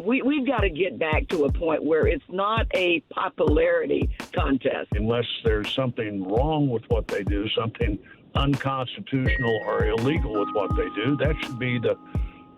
we've got to get back to a point where it's not a popularity contest. Unless there's something wrong with what they do, something unconstitutional or illegal with what they do, that should be the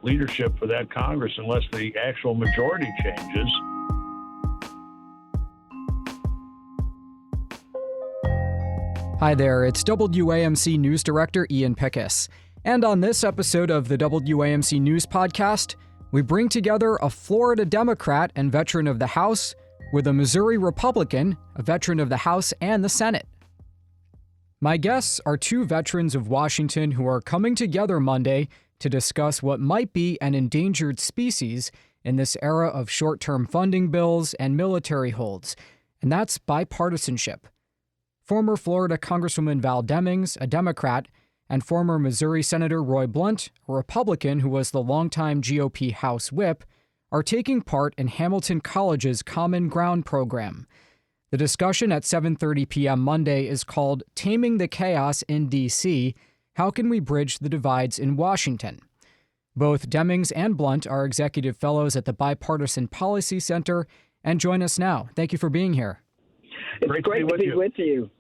leadership for that Congress unless the actual majority changes. Hi there, it's WAMC News Director Ian Pickus. And on this episode of the WAMC News Podcast, we bring together a Florida Democrat and veteran of the House with a Missouri Republican, a veteran of the House and the Senate. My guests are two veterans of Washington who are coming together Monday to discuss what might be an endangered species in this era of short-term funding bills and military holds, and that's bipartisanship. Former Florida Congresswoman Val Demings, a Democrat, and former Missouri Senator Roy Blunt, a Republican who was the longtime GOP House Whip, are taking part in Hamilton College's Common Ground program. The discussion at 7:30 p.m. Monday is called Taming the Chaos in D.C. How can we bridge the divides in Washington? Both Demings and Blunt are executive fellows at the Bipartisan Policy Center and join us now. Thank you for being here. It's great to be with you.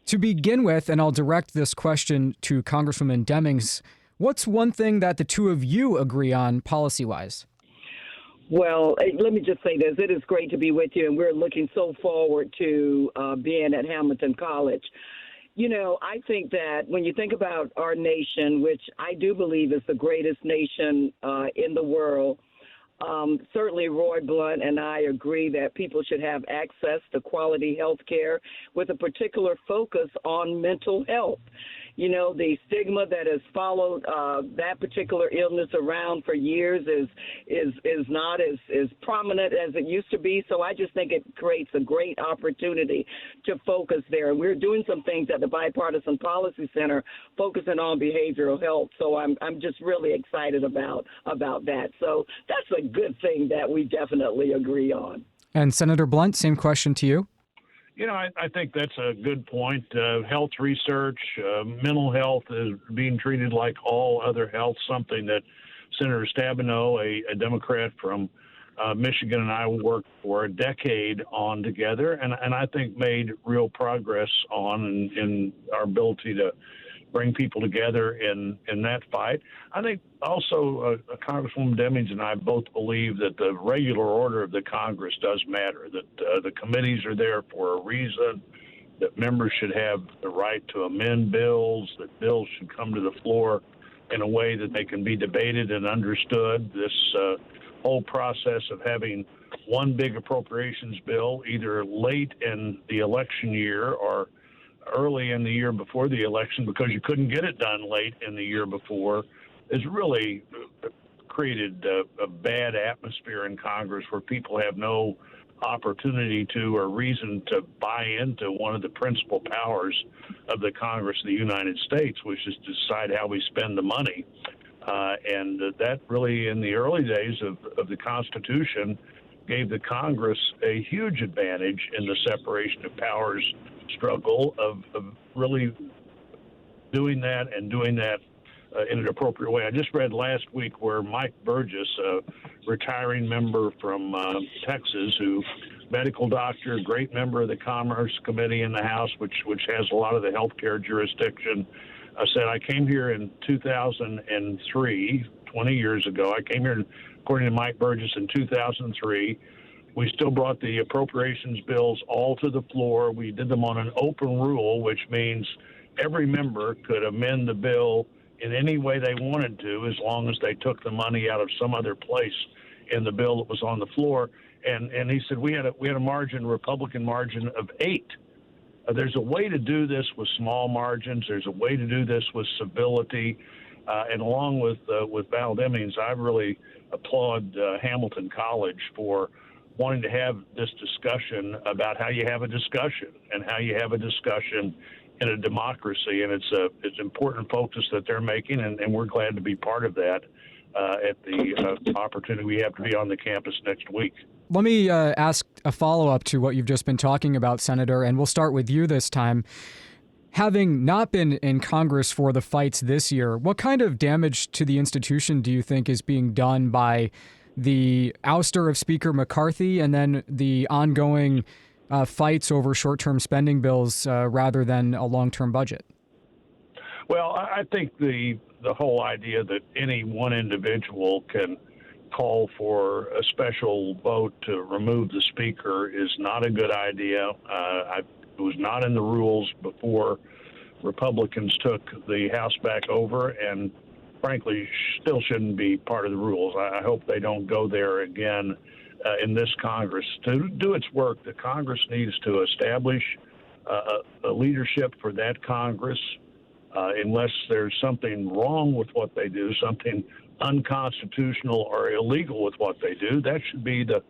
To begin with, and I'll direct this question to Congresswoman Demings, what's one thing that the two of you agree on policy-wise? Well, let me just say this. It is great to be with you, and we're looking so forward to being at Hamilton College. You know, I think that when you think about our nation, which I do believe is the greatest nation in the world, certainly Roy Blunt and I agree that people should have access to quality health care with a particular focus on mental health. You know, the stigma that has followed that particular illness around for years is not as prominent as it used to be. So I just think it creates a great opportunity to focus there. And we're doing some things at the Bipartisan Policy Center focusing on behavioral health. So I'm just really excited about that. So that's a good thing that we definitely agree on. And Senator Blunt, same question to you. You know, I think that's a good point. Health research, mental health is being treated like all other health, something that Senator Stabenow, a Democrat from Michigan, and I worked for a decade on together, and I think made real progress on in our ability to bring people together in that fight. I think also Congresswoman Demings and I both believe that the regular order of the Congress does matter, that the committees are there for a reason, that members should have the right to amend bills, that bills should come to the floor in a way that they can be debated and understood. This whole process of having one big appropriations bill either late in the election year or early in the year before the election because you couldn't get it done late in the year before has really created a bad atmosphere in Congress where people have no opportunity to or reason to buy into one of the principal powers of the Congress of the United States, which is to decide how we spend the money. And that really, in the early days of the Constitution, gave the Congress a huge advantage in the separation of powers struggle of really doing that in an appropriate way. I just read last week where Mike Burgess, a retiring member from Texas, who medical doctor, great member of the Commerce Committee in the House, which has a lot of the healthcare jurisdiction, said, I came here in 2003, 20 years ago. I came here, according to Mike Burgess, in 2003. We still brought the appropriations bills all to the floor. We did them on an open rule, which means every member could amend the bill in any way they wanted to, as long as they took the money out of some other place in the bill that was on the floor. And he said we had a margin, Republican margin of 8. There's a way to do this with small margins. There's a way to do this with civility. And along with Val Demings, I really applaud Hamilton College for wanting to have this discussion about how you have a discussion and how you have a discussion in a democracy. And it's important focus that they're making, and we're glad to be part of that at the opportunity we have to be on the campus next week. Let me ask a follow-up to what you've just been talking about, Senator, and we'll start with you this time. Having not been in Congress for the fights this year, what kind of damage to the institution do you think is being done by the ouster of Speaker McCarthy and then the ongoing fights over short-term spending bills rather than a long-term budget? Well, I think the whole idea that any one individual can call for a special vote to remove the speaker is not a good idea. It was not in the rules before Republicans took the House back over, and frankly, still shouldn't be part of the rules. I hope they don't go there again in this Congress. To do its work, the Congress needs to establish a leadership for that Congress. Unless there's something wrong with what they do, something unconstitutional or illegal with what they do, that should be the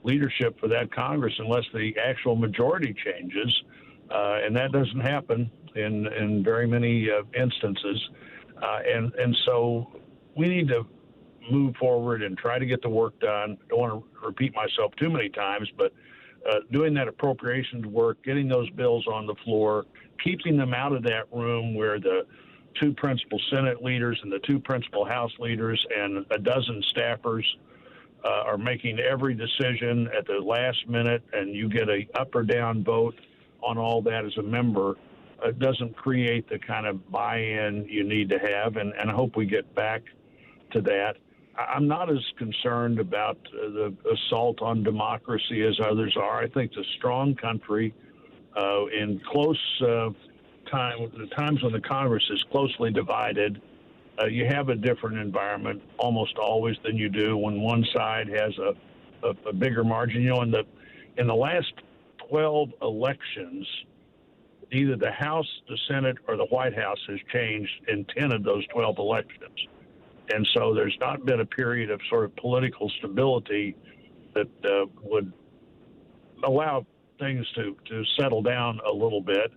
leadership for that Congress unless the actual majority changes. And that doesn't happen in very many instances. And so we need to move forward and try to get the work done. I don't want to repeat myself too many times, but doing that appropriations work, getting those bills on the floor, keeping them out of that room where the two principal Senate leaders and the two principal House leaders and a dozen staffers are making every decision at the last minute, and you get a up or down vote on all that as a member. It doesn't create the kind of buy-in you need to have, and I hope we get back to that. I'm not as concerned about the assault on democracy as others are. I think it's a strong country in close times when the Congress is closely divided. You have a different environment almost always than you do when one side has a bigger margin. You know, in the last 12 elections, either the House, the Senate, or the White House has changed in 10 of those 12 elections. And so there's not been a period of sort of political stability that would allow things to settle down a little bit.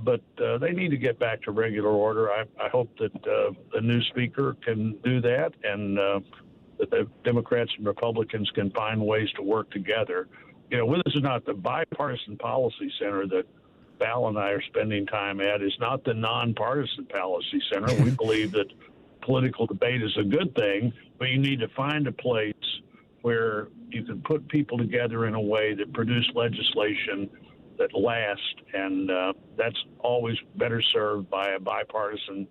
But they need to get back to regular order. I hope that the new speaker can do that, and that the Democrats and Republicans can find ways to work together. You know, this is not the bipartisan policy center that Val and I are spending time at. Is not the nonpartisan policy center. We believe that political debate is a good thing, but you need to find a place where you can put people together in a way that produce legislation that lasts, and that's always better served by a bipartisan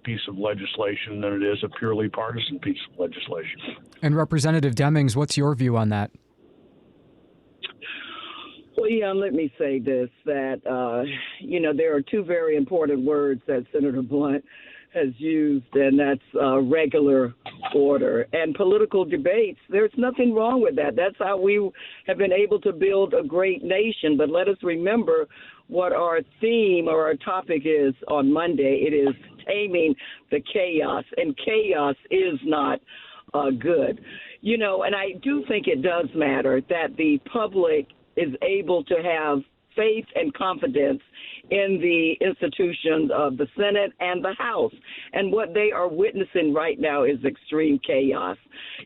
piece of legislation than it is a purely partisan piece of legislation. And Representative Demings, what's your view on that? Well, Ian, let me say this, that, there are two very important words that Senator Blunt has used, and that's regular order. And political debates, there's nothing wrong with that. That's how we have been able to build a great nation. But let us remember what our theme or our topic is on Monday. It is taming the chaos, and chaos is not good. You know, and I do think it does matter that the public is able to have faith and confidence in the institutions of the Senate and the House. And what they are witnessing right now is extreme chaos.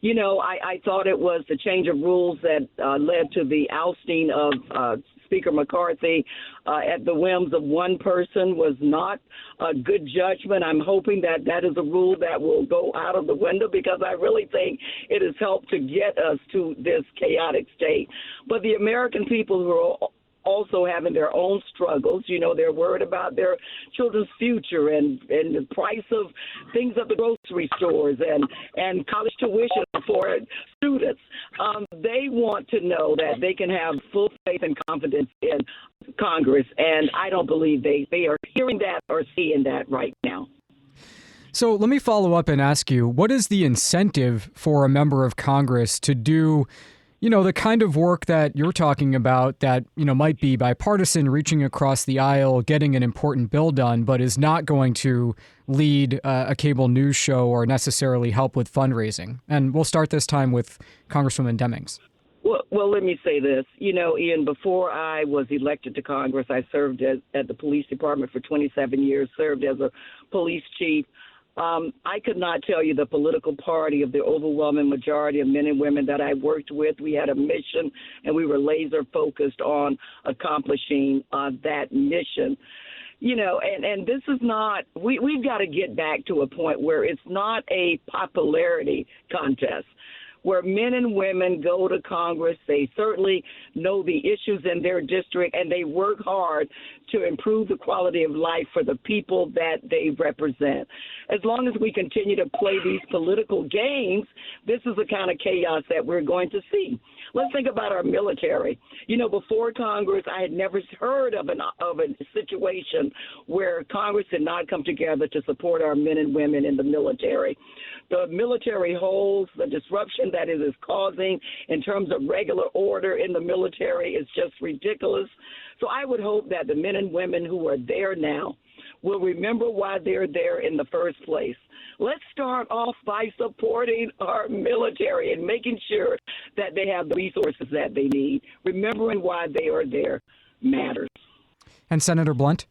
You know, I thought it was the change of rules that led to the ousting of Speaker McCarthy at the whims of one person was not a good judgment. I'm hoping that that is a rule that will go out of the window, because I really think it has helped to get us to this chaotic state. But the American people who are also having their own struggles. You know, they're worried about their children's future and the price of things at the grocery stores and college tuition for students. They want to know that they can have full faith and confidence in Congress, and I don't believe they are hearing that or seeing that right now. So let me follow up and ask you, what is the incentive for a member of Congress to do the kind of work that you're talking about that, might be bipartisan, reaching across the aisle, getting an important bill done, but is not going to lead a cable news show or necessarily help with fundraising? And we'll start this time with Congresswoman Demings. Well, let me say this. Ian, before I was elected to Congress, I served at the police department for 27 years, served as a police chief. I could not tell you the political party of the overwhelming majority of men and women that I worked with. We had a mission, and we were laser focused on accomplishing that mission. And this is not, we've got to get back to a point where it's not a popularity contest. where men and women go to Congress. They certainly know the issues in their district, and they work hard to improve the quality of life for the people that they represent. As long as we continue to play these political games, this is the kind of chaos that we're going to see. Let's think about our military. You know, before Congress, I had never heard of a situation where Congress did not come together to support our men and women in the military. The military holes, the disruption that it is causing in terms of regular order in the military is just ridiculous. So I would hope that the men and women who are there now will remember why they're there in the first place. Let's start off by supporting our military and making sure that they have the resources that they need. Remembering why they are there matters. And Senator Blunt?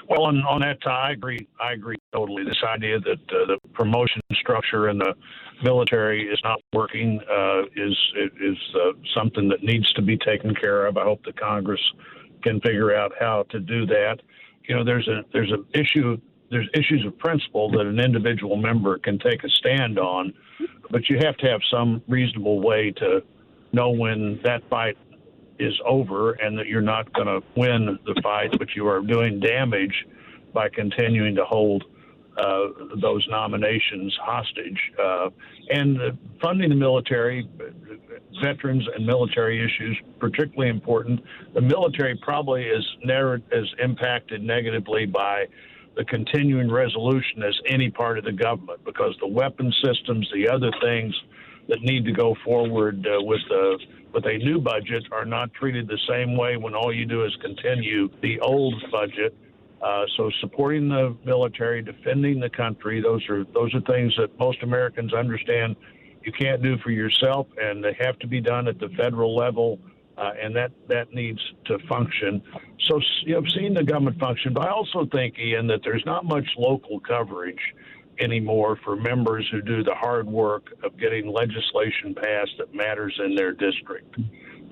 Well, on that, I agree totally. This idea that the promotion structure in the military is not working is something that needs to be taken care of. I hope that Congress can figure out how to do that. You know, there's issues of principle that an individual member can take a stand on, but you have to have some reasonable way to know when that fight is over and that you're not going to win the fight, but you are doing damage by continuing to hold those nominations hostage. And funding the military, veterans and military issues, particularly important. The military probably is never as impacted negatively by the continuing resolution as any part of the government, because the weapon systems, the other things that need to go forward with a new budget are not treated the same way when all you do is continue the old budget. So supporting the military, defending the country, those are things that most Americans understand you can't do for yourself, and they have to be done at the federal level, and that needs to function. So I've seen the government function, but I also think, Ian, that there's not much local coverage anymore for members who do the hard work of getting legislation passed that matters in their district.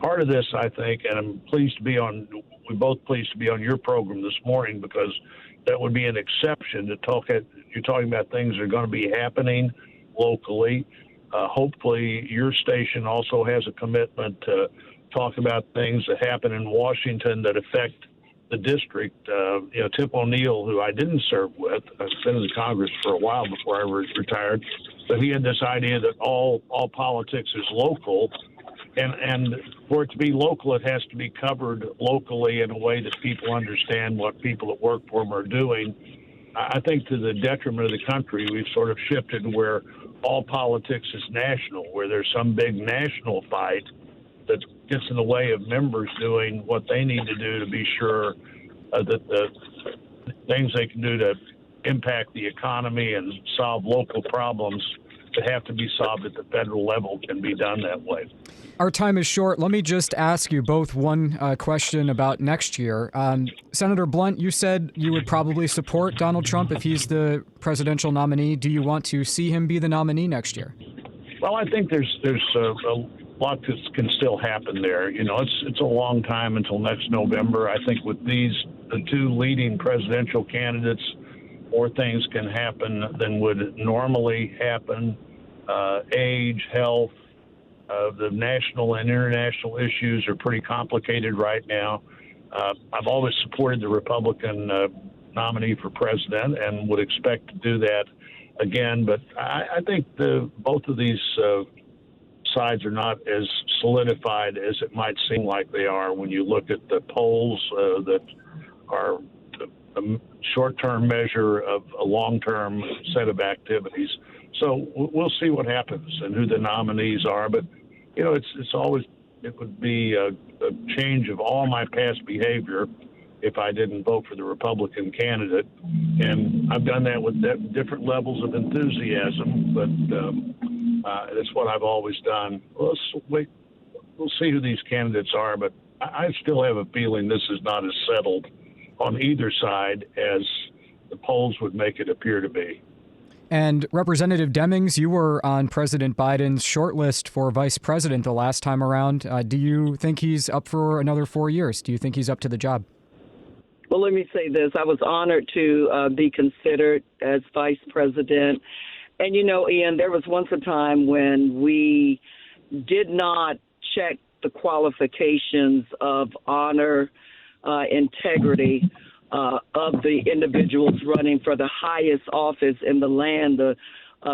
Part of this, I think, and we're both pleased to be on your program this morning, because that would be an exception to you're talking about things that are going to be happening locally. Hopefully your station also has a commitment to talk about things that happen in Washington that affect the district. Tip O'Neill, who I didn't serve with, I've been in the Congress for a while before I retired, but he had this idea that all politics is local, and for it to be local, it has to be covered locally in a way that people understand what people that work for them are doing. I think to the detriment of the country, we've sort of shifted where all politics is national, where there's some big national fight that gets in the way of members doing what they need to do to be sure that the things they can do to impact the economy and solve local problems that have to be solved at the federal level can be done that way. Our time is short. Let me just ask you both one question about next year. Senator Blunt, you said you would probably support Donald Trump if he's the presidential nominee. Do you want to see him be the nominee next year? Well, I think there's a lot that can still happen there. You know, it's a long time until next November. I think with the two leading presidential candidates, more things can happen than would normally happen. Age, health, the national and international issues are pretty complicated right now. I've always supported the Republican nominee for president and would expect to do that again. But I think both of these sides are not as solidified as it might seem like they are when you look at the polls that are a short-term measure of a long-term set of activities. So we'll see what happens and who the nominees are. But, you know, it would be a change of all my past behavior if I didn't vote for the Republican candidate. And I've done that with different levels of enthusiasm, but that's what I've always done. We'll see who these candidates are, but I still have a feeling this is not as settled on either side as the polls would make it appear to be. And Representative Demings, you were on President Biden's shortlist for vice president the last time around. Do you think he's up for another 4 years? Do you think he's up to the job? Well, let me say this. I was honored to be considered as vice president. And, Ian, there was once a time when we did not check the qualifications of honor, integrity of the individuals running for the highest office in the land, the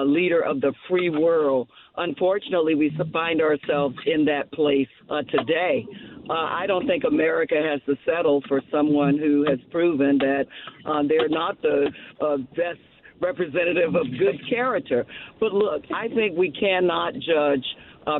leader of the free world. Unfortunately, we find ourselves in that place today. I don't think America has to settle for someone who has proven that they're not the best representative of good character. But look, I think we cannot judge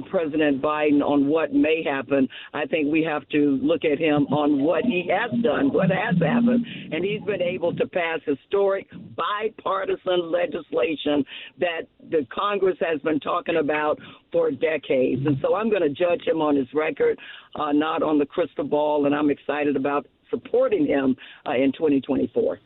President Biden on what may happen. I think we have to look at him on what he has done, what has happened. And he's been able to pass historic bipartisan legislation that the Congress has been talking about for decades. And so I'm going to judge him on his record, not on the crystal ball, and I'm excited about supporting him in 2024.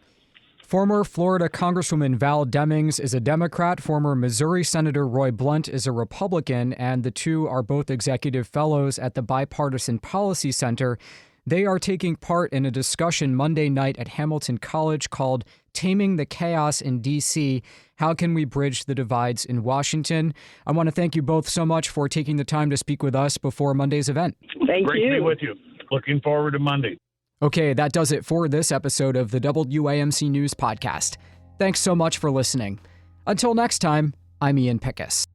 Former Florida Congresswoman Val Demings is a Democrat. Former Missouri Senator Roy Blunt is a Republican, and the two are both executive fellows at the Bipartisan Policy Center. They are taking part in a discussion Monday night at Hamilton College called Taming the Chaos in D.C. How can we bridge the divides in Washington? I want to thank you both so much for taking the time to speak with us before Monday's event. Thank you. Great to be with you. Looking forward to Monday. Okay, that does it for this episode of the WAMC News Podcast. Thanks so much for listening. Until next time, I'm Ian Pickus.